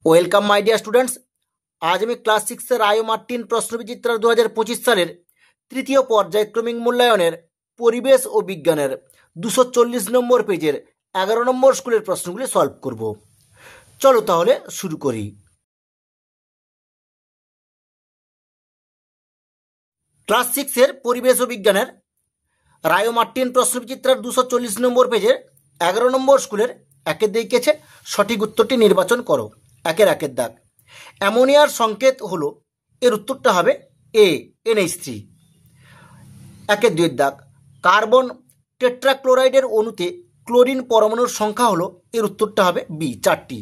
Welcome my dear students. আজ আমি class 6-এর আয়ো মার্টিন প্রশ্নবিচিত্রা 2025 সালের তৃতীয় পর্যায়ক্রমিক মূল্যায়নের পরিবেশ ও বিজ্ঞানের 240 নম্বর পেজের 11 নম্বর স্কুলের প্রশ্নগুলি সলভ করব। চলো তাহলে শুরু করি। ক্লাস 6-এর পরিবেশ ও বিজ্ঞানের রায়ো মার্টিন প্রশ্নবিচিত্রার 240 নম্বর পেজের 11 নম্বর স্কুলের একের দিকেছে সঠিক উত্তরটি নির্বাচন করো। একের দাগ, অ্যামোনিয়ার সংকেত হলো, এর উত্তরটা হবে এ NH3। একের দুইয়ের দাগ, কার্বন টেট্রাক্লোরাইডের অণুতে ক্লোরিন পরমাণুর সংখ্যা হলো, এর উত্তরটা হবে বি 4টি।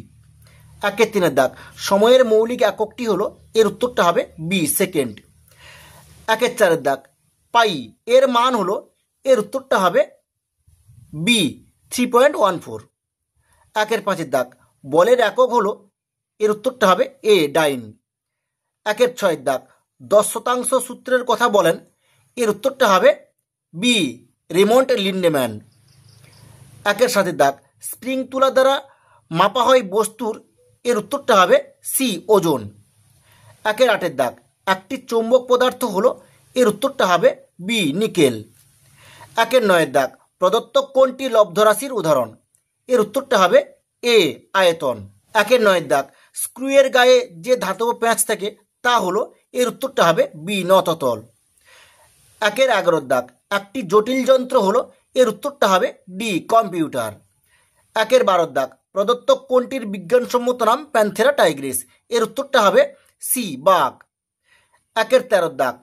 একের তিনের দাগ, সময়ের মৌলিক এককটি হলো, এর উত্তরটা হবে বি সেকেন্ড। একের চারের দাগ, পাই এর মান হলো, এর উত্তরটা হবে বি 3.14। একের পাঁচের দাগ, বলের একক হলো, এর উত্তরটা হবে এ ডাইন। একের ছয়ের দাগ, 10% সূত্রের কথা বলেন, এর উত্তরটা হবে বি রেমন্ড লিন্ডেম্যান। একের সাতের দাগ, স্প্রিং তুলা দ্বারা মাপা হয় বস্তুর, এর উত্তরটা হবে সি ওজন। একের আটের দাগ, একটি চৌম্বক পদার্থ হলো, এর উত্তরটা হবে বি নিকেল। একের নয়ের দাগ, প্রদত্ত কোনটি লব্ধরাশির উদাহরণ, এর উত্তরটা হবে এ আয়তন। একের নয়ের দাগ, স্ক্রুয়ের গায়ে যে ধাতব প্যাঁচ থাকে তা হলো, এর উত্তরটা হবে বি নততল। একের 11 দাগ, একটি জটিল যন্ত্র হলো, এর উত্তরটা হবে ডি কম্পিউটার। একের 12 দাগ, প্রদত্ত কোনটির বিজ্ঞানসম্মত নাম প্যান্থেরা টাইগ্রিস, এর উত্তরটা হবে সি বাঘ। একের 13 দাগ,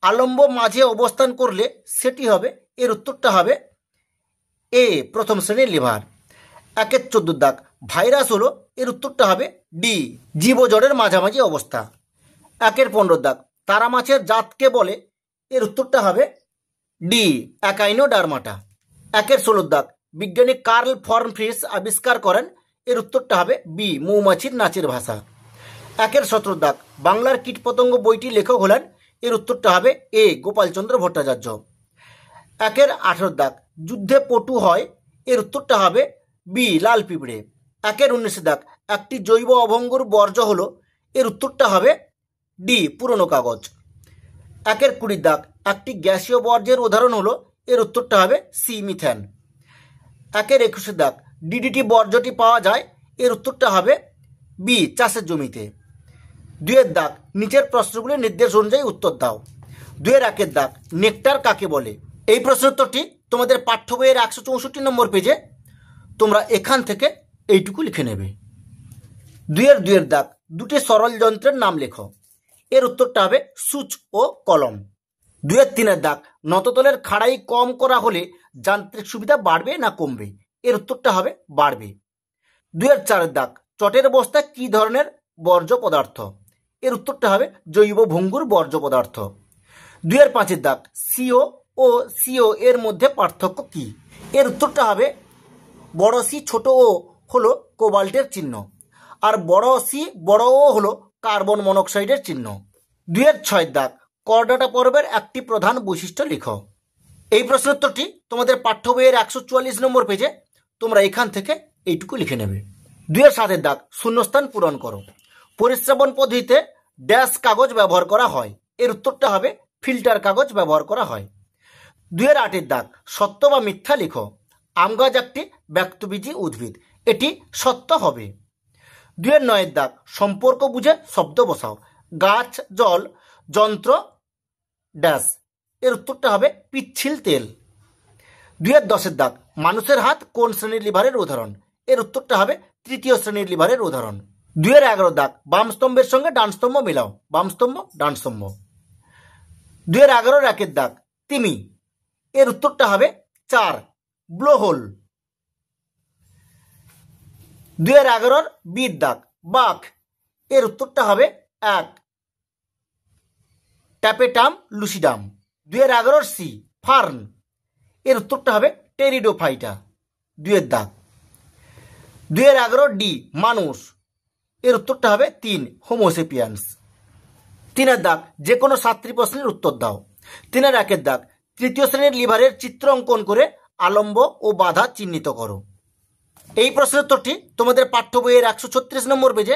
আলম্ব মাঝে অবস্থান করলে সেটি হবে, এর উত্তরটা হবে এ প্রথম শ্রেণীর লিভার। একের 14 দাগ, ভাইরাস হলো, এর উত্তরটা হবে ডি জীবজড়ের মাঝামাঝি অবস্থা। একের 15 দাগ, তারা মাছের জাতকে বলে, এর উত্তরটা হবে ডি অ্যাকাইনোডার্মাটা। একের 16 দাগ, বিজ্ঞানী কার্ল ফর্ম ফ্রিস আবিষ্কার করেন, এর উত্তরটা হবে বি মৌমাছির নাচের ভাষা। একের 17 দাগ, বাংলার কীটপতঙ্গ বইটি লেখক হলেন, এর উত্তরটা হবে এ গোপালচন্দ্র ভট্টাচার্য। একের 18 দাগ, যুদ্ধে পটু হয়, এর উত্তরটা হবে বি লাল পিঁপড়ে। একের 19 দাগ, একটি জৈব অভঙ্গুর বর্জ্য হলো, এর উত্তরটা হবে ডি পুরনো কাগজ। একের 20 দাগ, একটি গ্যাসীয় বর্জ্যের উদাহরণ হলো, এর উত্তরটা হবে সি মিথেন। একের 21 দাগ, ডিডিটি বর্জ্যটি পাওয়া যায়, এর উত্তরটা হবে বি চাষের জমিতে। দুয়ের দাগ, নিচের প্রশ্নগুলির নির্দেশ অনুযায়ী উত্তর দাও। দুয়ের একের দাগ, নেকটার কাকে বলে, এই প্রশ্নের উত্তরটি তোমাদের পাঠ্য বইয়ের 164 নম্বর পেজে, তোমরা এখান থেকে এইটুকু লিখে নেবে। দুয়ের দাগ, দুটি সরল যন্ত্রের নাম লেখো, এর উত্তরটা হবে সুচ ও কলম। দুয়ের তিনের দাগ, নততলের খাড়াই কম করা হলে যান্ত্রিক সুবিধা বাড়বে না কমবে, এর উত্তরটা হবে বাড়বে। দুয়ের চারের দাগ, চটের বস্তা কি ধরনের বর্জ্য পদার্থ, এর উত্তরটা হবে জৈব ভঙ্গুর বর্জ্য পদার্থ। দুয়ের পাঁচের দাগ, সিও ও সিও এর মধ্যে পার্থক্য কি, এর উত্তরটা হবে বড় সি ছোট ও হলো কোবাল্টের চিহ্ন, আর বড় সি বড় ও হলো কার্বন মনোক্সাইডের চিহ্ন। দুয়ের ছয় দাগ, করডাটা পর্বের একটি প্রধান বৈশিষ্ট্য লিখো, এই প্রশ্নোত্তরটি তোমাদের পাঠ্য বইয়ের 144 নম্বর পেজে, তোমরা এখান থেকে এইটুকু লিখে নেবে। দুয়ের সাতের দাগ, শূন্যস্থান পূরণ করো। পরিশ্রাবণ পদ্ধতিতে ড্যাশ কাগজ ব্যবহার করা হয়, এর উত্তরটা হবে ফিল্টার কাগজ ব্যবহার করা হয়। দুয়ের আটের দাগ, সত্য বা মিথ্যা লিখো। আম গাছ একটি ব্যক্তবীজী উদ্ভিদ, এটি সত্য হবে। দুয়ের নয়ের দাগ, সম্পর্ক বুঝে শব্দ বসাও। গাছ জল যন্ত্র ড্যাশ, এর উত্তরটা হবে পিচ্ছিল তেল। দুয়ের 10 দাগ, মানুষের হাত কোন শ্রেণীর লিভারের উদাহরণ, এর উত্তরটা হবে তৃতীয় শ্রেণীর লিভারের উদাহরণ। দুয়ের 11 দাগ, বাম স্তম্ভের সঙ্গে ডান স্তম্ভ মেলাও। বাম স্তম্ভ ডান স্তম্ভ। দুয়ের 11 একের দাগ, তিমি, এর উত্তরটা হবে 4 ব্লোহোল। দুয়ের 11 বির দাগ, বাঘ, এর উত্তরটা হবে 1 ট্যাপেটাম লুসিডাম। দুয়ের 11 সি ফার্ন, এর উত্তরটা হবে টেরিডোফাইটা। দুয়ের দাগ। দুয়ের 11 ডি মানুষ, এর উত্তরটা হবে 3 হোমোসেপিয়ান্স। তিনের দাগ, যে কোনো 7টি প্রশ্নের উত্তর দাও। তিনের একের দাগ, তৃতীয় শ্রেণীর লিভারের চিত্র অঙ্কন করে আলম্ব ও বাধা চিহ্নিত করো, এই প্রশ্নের উত্তরটি তোমাদের পাঠ্য বইয়ের 136 নম্বর পেজে,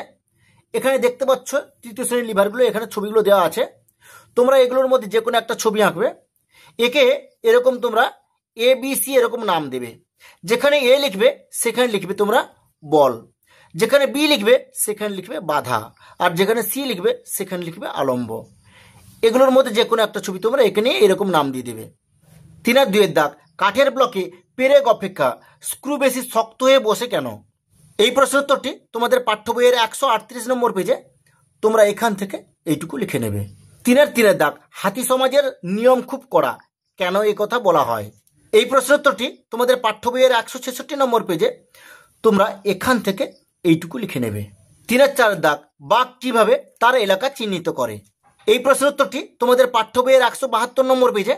এখানে দেখতে পাচ্ছ তৃতীয় শ্রেণীর লিভারগুলো, এখানে ছবিগুলো দেওয়া আছে। তোমরা এগুলোর মধ্যে যে কোনো একটা ছবি আঁকবে। একে এরকম তোমরা ABC এরকম নাম দেবে। যেখানে A লিখবে সেখানে লিখবে তোমরা বল, যেখানে B লিখবে সেখানে লিখবে বাধা, আর যেখানে C লিখবে সেখানে লিখবে আলম্ব। এগুলোর মধ্যে যে কোনো একটা ছবি তোমরা এখানে এরকম নাম দিয়ে দেবে। 3 আর 2 এর দাগ, কাঠের ব্লকে পেরেক অপেক্ষা স্ক্রু বেশি শক্ত হয়ে বসে কেন? এই প্রশ্নের উত্তরটি তোমাদের পাঠ্য বইয়ের 138 নম্বর পেজে তোমরা এখান থেকে এইটুকু লিখে নেবে। 3 আর 3 এর দাগ, হাতি সমাজের নিয়ম খুব কড়া, কেন এই কথা বলা হয়? এই প্রশ্নের উত্তরটি তোমাদের পাঠ্য বইয়ের 166 নম্বর পেজে তোমরা এখান থেকে এইটুকু লিখে নেবে। 3 আর 4 এর দাগ, বাঘ কিভাবে তার এলাকা চিহ্নিত করে? এই প্রশ্নের উত্তরটি তোমাদের পাঠ্য বইয়ের 172 নম্বর পেজে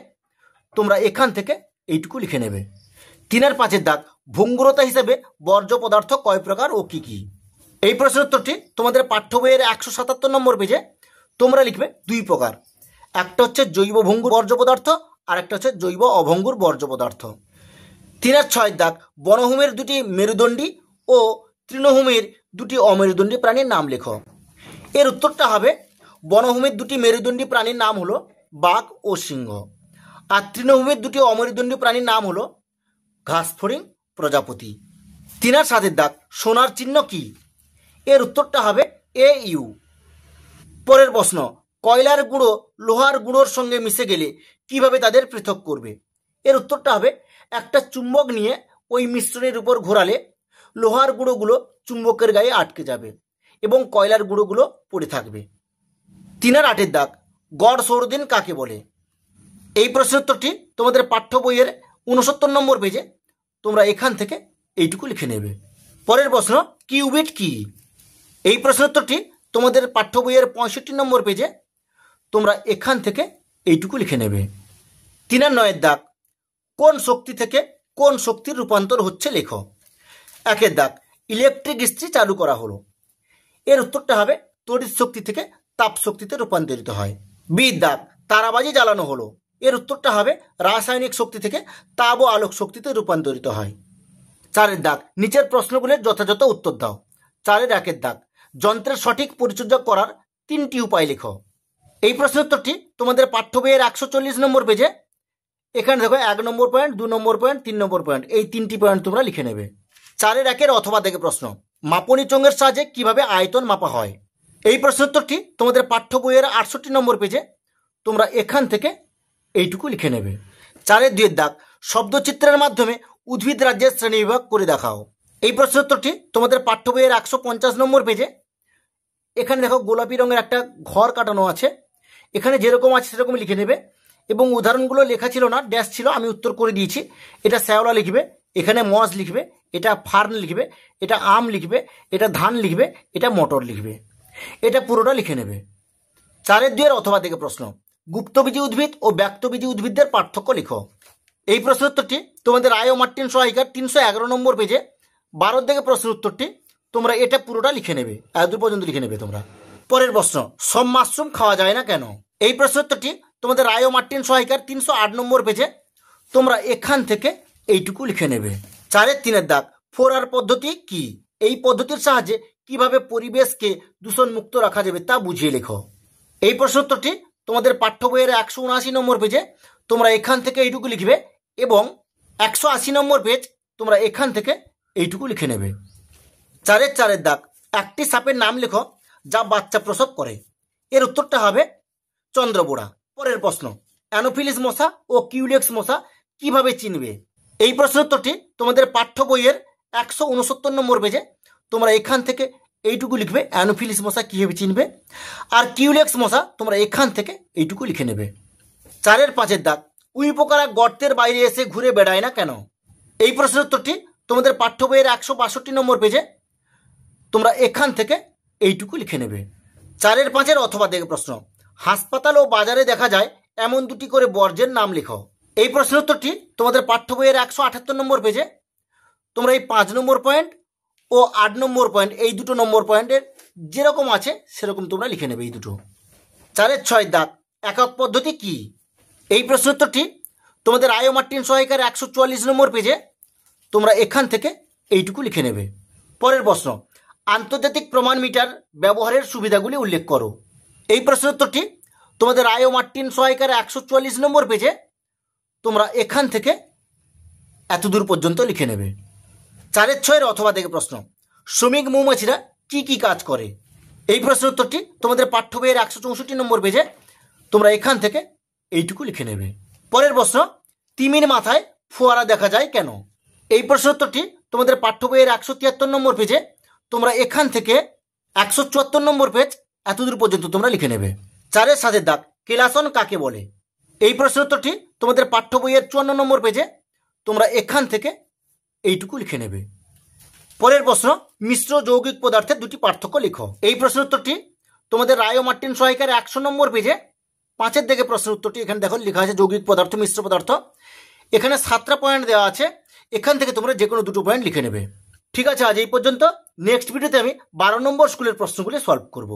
তোমরা এখান থেকে এইটুকু লিখে নেবে। 3 আর 5 এর দাগ, ভঙ্গুরতা হিসেবে বর্জ্য পদার্থ কয় প্রকার ও কি কি? এই প্রশ্নের উত্তরটি তোমাদের পাঠ্য বইয়ের 177 নম্বর পেজে তোমরা লিখবে 2 প্রকার। একটা হচ্ছে জৈব ভঙ্গুর বর্জ্য পদার্থ, আর একটা হচ্ছে জৈব অভঙ্গুর বর্জ্য পদার্থ। 3 আর 6 দাগ, বনভূমির 2টি মেরুদণ্ডী ও তৃণভূমির 2টি অমেরুদণ্ডী প্রাণীর নাম লেখো। এর উত্তরটা হবে বনভূমির 2টি মেরুদণ্ডী প্রাণীর নাম হলো বাঘ ও সিংহ, আর তৃণভূমির 2টি অমেরুদণ্ডী প্রাণীর নাম হলো ঘাসফড়িং প্রজাপতি। 3 আর 7 দাগ, সোনার চিহ্ন কি? এর উত্তরটা হবে AU। পরের প্রশ্ন, কয়লার গুঁড়ো লোহার গুঁড়োর সঙ্গে মিশে গেলে কিভাবে তাদের পৃথক করবে? এর উত্তরটা হবে একটা চুম্বক নিয়ে ওই মিশ্রণের উপর ঘোরালে লোহার গুঁড়োগুলো চুম্বকের গায়ে আটকে যাবে এবং কয়লার গুঁড়োগুলো পড়ে থাকবে। 3 আর 8 দাগ, গড় সৌরদিন কাকে বলে? এই প্রশ্নের উত্তরটি তোমাদের পাঠ্য বইয়ের 69 নম্বর পেজে তোমরা এখান থেকে এইটুকু লিখে নেবে। পরের প্রশ্ন, কিউবিট কি? এই প্রশ্নের উত্তরটি তোমাদের পাঠ্য বইয়ের 65 নম্বর পেজে তোমরা এখান থেকে এইটুকু লিখে নেবে। 3 আর 9 দাগ, কোন শক্তি থেকে কোন শক্তির রূপান্তর হচ্ছে লেখো। 1 দাগ, ইলেকট্রিক ইস্ত্রি চালু করা হলো। এর উত্তরটা হবে তড়িৎ শক্তি থেকে তাপ শক্তিতে রূপান্তরিত হয়। 2 দাগ, তারাবাজি জ্বালানো হলো। এর উত্তরটা হবে রাসায়নিক শক্তি থেকে তাপ ও আলোক শক্তিতে রূপান্তরিত হয়। 4 দাগ, নিচের প্রশ্নগুলির যথাযথ উত্তর দাও। 4 আর 1 দাগ, যন্ত্রের সঠিক পরিচর্যা করার 3টি উপায় লেখো। এই প্রশ্নের উত্তরটি তোমাদের পাঠ্য বইয়ের 140 নম্বর পেজে এখানে দেখো 1 নম্বর পয়েন্ট, 2 নম্বর পয়েন্ট, 3 নম্বর পয়েন্ট, এই 3টি পয়েন্ট তোমরা লিখে নেবে। 4 আর 1 অথবা দেখে প্রশ্ন, মাপনী চোঙের সাহায্যে কিভাবে আয়তন মাপা হয়? এই প্রশ্নের উত্তরটি তোমাদের পাঠ্য বইয়ের 68 নম্বর পেজে তোমরা এখান থেকে এইটুকু লিখে নেবে। 4 আর 2 দাগ, শব্দচিত্রের মাধ্যমে উদ্ভিদ রাজ্যের শ্রেণীবিভাগ করে দেখাও। এই প্রশ্নের উত্তরটি তোমাদের পাঠ্য বইয়ের 150 নম্বর পেজে এখানে দেখো গোলাপি রঙের একটা ঘর কাটানো আছে, এখানে যেরকম আছে সেরকম লিখে নেবে এবং উদাহরণগুলো লেখা ছিল না, ড্যাশ ছিল, আমি উত্তর করে দিয়েছি। এটা শ্যাওলা লিখবে, এখানে মজ লিখবে, এটা ফার্ন লিখবে, এটা আম লিখবে, এটা ধান লিখবে, এটা মটর লিখবে, এটা পুরোটা লিখে নেবে। 4 আর 2 অথবা দেখে প্রশ্ন, গুপ্তবীজী উদ্ভিদ ও ব্যক্তবীজী উদ্ভিদদের পার্থক্য লেখো। এই প্রশ্নের উত্তরটি তোমাদের রায় ও মার্টিন সহায়িকার 311 নম্বর পেজে 12 থেকে প্রশ্নের উত্তরটি তোমরা এটা পুরোটা লিখে নেবে, 2 পর্যন্ত লিখে নেবে তোমরা। পরের প্রশ্ন, সব মাশরুম খাওয়া যায় না কেন? এই প্রশ্নের উত্তরটি তোমাদের রায় ও মার্টিন সহায়িকার 308 নম্বর পেজে তোমরা এখান থেকে এইটুকু লিখে নেবে। 4 আর 3 দাগ, 4R পদ্ধতি কি? এই পদ্ধতির সাহায্যে কিভাবে পরিবেশকে দূষণ মুক্ত রাখা যাবে তা বুঝিয়ে লেখো। এই প্রশ্নের উত্তরটি তোমাদের পাঠ্য বইয়ের 179 নম্বর পেজে তোমরা এখান থেকে এইটুকু লিখবে এবং 180 নম্বর পেজ তোমরা এখান থেকে এইটুকু লিখে নেবে। 4 আর 4 দাগ, একটি সাপের নাম লেখো যা বাচ্চা প্রসব করে। এর উত্তরটা হবে চন্দ্রবোড়া। পরের প্রশ্ন, অ্যানোফিলিস মশা ও কিউলেক্স মশা কিভাবে চিনবে? এই প্রশ্নের উত্তরটি তোমাদের পাঠ্য বইয়ের 169 নম্বর পেজে তোমরা এখান থেকে এইটুকু লিখবে, অ্যানোফিলিস মশা কিভাবে চিনবে, আর কিউলেক্স মশা তোমরা এখান থেকে এইটুকু লিখে নেবে। 4 আর 5 দাগ, উইপোকারা গর্তের বাইরে এসে ঘুরে বেড়ায় না কেন? এই প্রশ্নের উত্তরটি তোমাদের পাঠ্য বইয়ের 162 নম্বর পেজে তোমরা এখান থেকে এইটুকু লিখে নেবে। 4 আর 5 অথবা দেখে প্রশ্ন, হাসপাতাল ও বাজারে দেখা যায় এমন 2টি করে বর্জ্যের নাম লেখো। এই প্রশ্নের উত্তরটি তোমাদের পাঠ্য বইয়ের 178 নম্বর পেজে তোমরা এই 5 নম্বর পয়েন্ট ও 8 নম্বর পয়েন্ট, এই 2 নম্বর পয়েন্টের যেরকম আছে সেরকম তোমরা লিখে নেবে এই দুটো। 4 আর 6 দাগ, একক পদ্ধতি কি? এই প্রশ্নের উত্তরটি তোমাদের রায় ও মার্টিন সহায়িকার 144 নম্বর পেজে তোমরা এখান থেকে এইটুকু লিখে নেবে। পরের প্রশ্ন, আন্তর্জাতিক প্রমাণ মিটার ব্যবহারের সুবিধাগুলি উল্লেখ করো। এই প্রশ্নের উত্তরটি তোমাদের রায় ও মার্টিন সহায়িকার 144 নম্বর পেজে তোমরা এখান থেকে এত দূর পর্যন্ত লিখে নেবে। 4-6 অথবা দেখে প্রশ্ন, শ্রমিক মৌমাছিরা কি কি কাজ করে? এই প্রশ্নের উত্তরটি তোমাদের পাঠ্য বইয়ের 164 নম্বর পেজে তোমরা এখান থেকে এইটুকু লিখে নেবে। পরের প্রশ্ন, তিমির মাথায় ফোয়ারা দেখা যায় কেন? এই প্রশ্নের উত্তরটি তোমাদের পাঠ্য বইয়ের 173 নম্বর পেজে তোমরা এখান থেকে 174 নম্বর পেজ এতদূর পর্যন্ত তোমরা লিখে নেবে। 4-7 দাগ, কেলাসন কাকে বলে? এই প্রশ্নের উত্তরটি তোমাদের পাঠ্য বইয়ের 54 নম্বর পেজে তোমরা এখান থেকে এইটুকু লিখে নেবে। পরের প্রশ্ন, মিশ্র যৌগিক পদার্থের দুটি পার্থক্য লিখো। এই প্রশ্নের উত্তরটি তোমাদের রায় ও মার্টিন সহায়িকার 100 নম্বর পেজে 5 দিকে প্রশ্নের উত্তরটি এখানে দেখো লেখা আছে যৌগিক পদার্থ মিশ্র পদার্থ। এখানে 7টা পয়েন্ট দেওয়া আছে, এখান থেকে তোমরা যে কোনো 2টো পয়েন্ট লিখে নেবে। ঠিক আছে, আজ এই পর্যন্ত। নেক্সট ভিডিওতে আমি 12 নম্বর স্কুলের প্রশ্নগুলি সলভ করব।